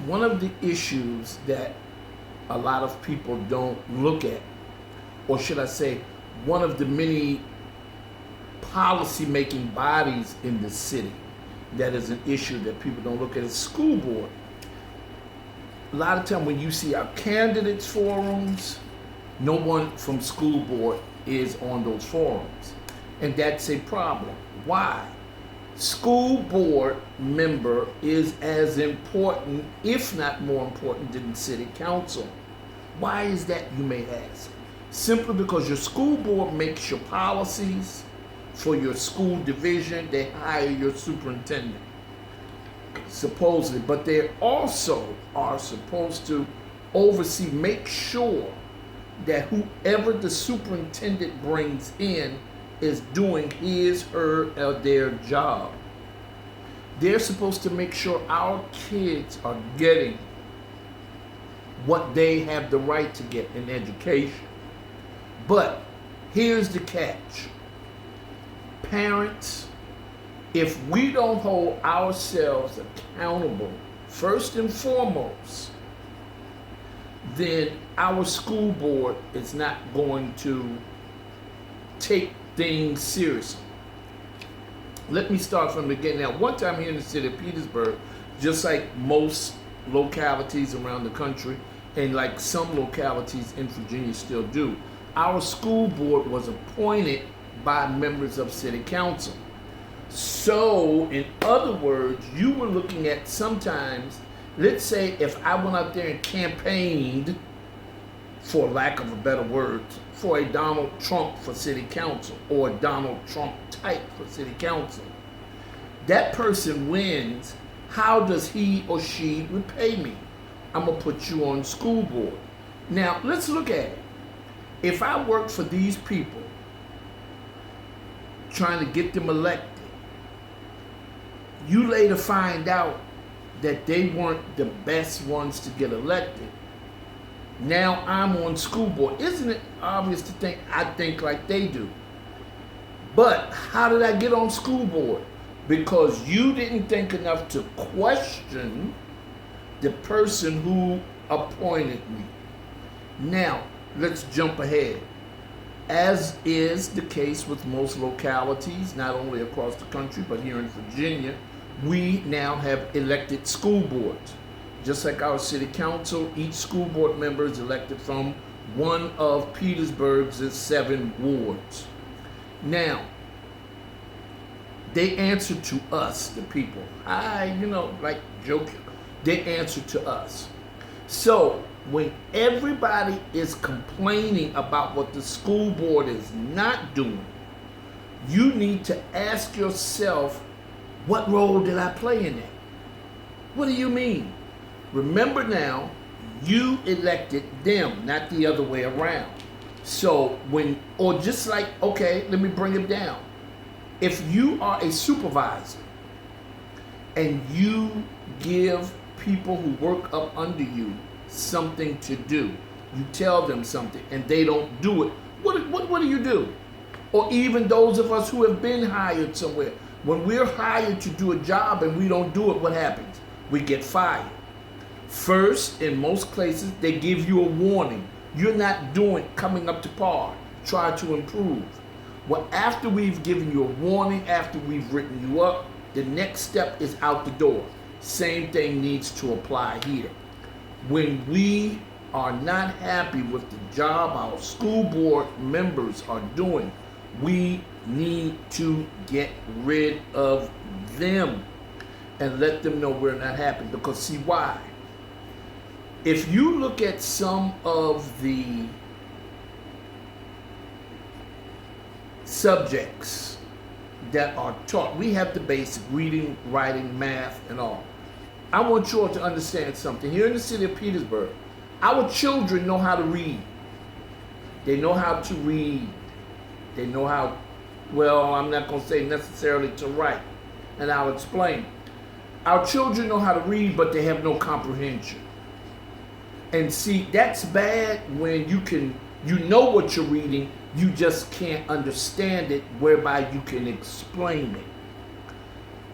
One of the issues that a lot of people don't look at, or should I say, one of the many policy making bodies in the city that is an issue that people don't look at is school board. A lot of time when you see our candidates forums, no one from school board is on those forums. And that's a problem. Why? School board member is as important, if not more important, than city council. Why is that, you may ask? Simply because your school board makes your policies for your school division. They hire your superintendent, supposedly, but they also are supposed to oversee, make sure that whoever the superintendent brings in is doing his, her, or their job. They're supposed to make sure our kids are getting what they have the right to get in education. But here's the catch. Parents, if we don't hold ourselves accountable, first and foremost, then our school board is not going to take things seriously. Let me start from the beginning. Now, one time here in the city of Petersburg, just like most localities around the country, and like some localities in Virginia still do, our school board was appointed by members of city council. So, in other words, you were looking at sometimes, let's say if I went out there and campaigned, for lack of a better word, for a Donald Trump for city council, or a Donald Trump type for city council. That person wins. How does he or she repay me? I'm going to put you on school board. Now, let's look at it. If I work for these people, trying to get them elected, you later find out that they weren't the best ones to get elected. Now I'm on school board. Isn't it obvious to think I think like they do? But how did I get on school board? Because you didn't think enough to question the person who appointed me. Now, let's jump ahead. As is the case with most localities, not only across the country, but here in Virginia, we now have elected school boards. Just like our city council, each school board member is elected from one of Petersburg's 7 wards. Now, they answer to us, the people. Like joking. They answer to us. So, when everybody is complaining about what the school board is not doing, you need to ask yourself, what role did I play in that? What do you mean? Remember now, you elected them, not the other way around. So just like, okay, let me bring it down. If you are a supervisor and you give people who work up under you something to do, you tell them something and they don't do it, what do you do? Or even those of us who have been hired somewhere, when we're hired to do a job and we don't do it, what happens? We get fired. First, in most cases, they give you a warning. You're not coming up to par. Try to improve. Well, after we've given you a warning, after we've written you up, the next step is out the door. Same thing needs to apply here. When we are not happy with the job our school board members are doing, we need to get rid of them and let them know we're not happy. Because see why? If you look at some of the subjects that are taught, we have the basic reading, writing, math, and all. I want you all to understand something. Here in the city of Petersburg, our children know how to read. They know how to read. They know how, well, I'm not going to say necessarily to write, and I'll explain. Our children know how to read, but they have no comprehension. And see, that's bad when you know what you're reading, you just can't understand it, whereby you can explain it.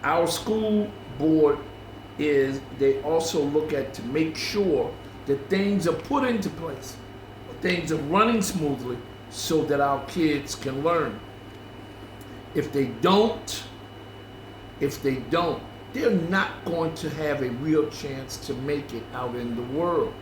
Our school board is they also look at to make sure that things are put into place, things are running smoothly so that our kids can learn. If they don't, they're not going to have a real chance to make it out in the world.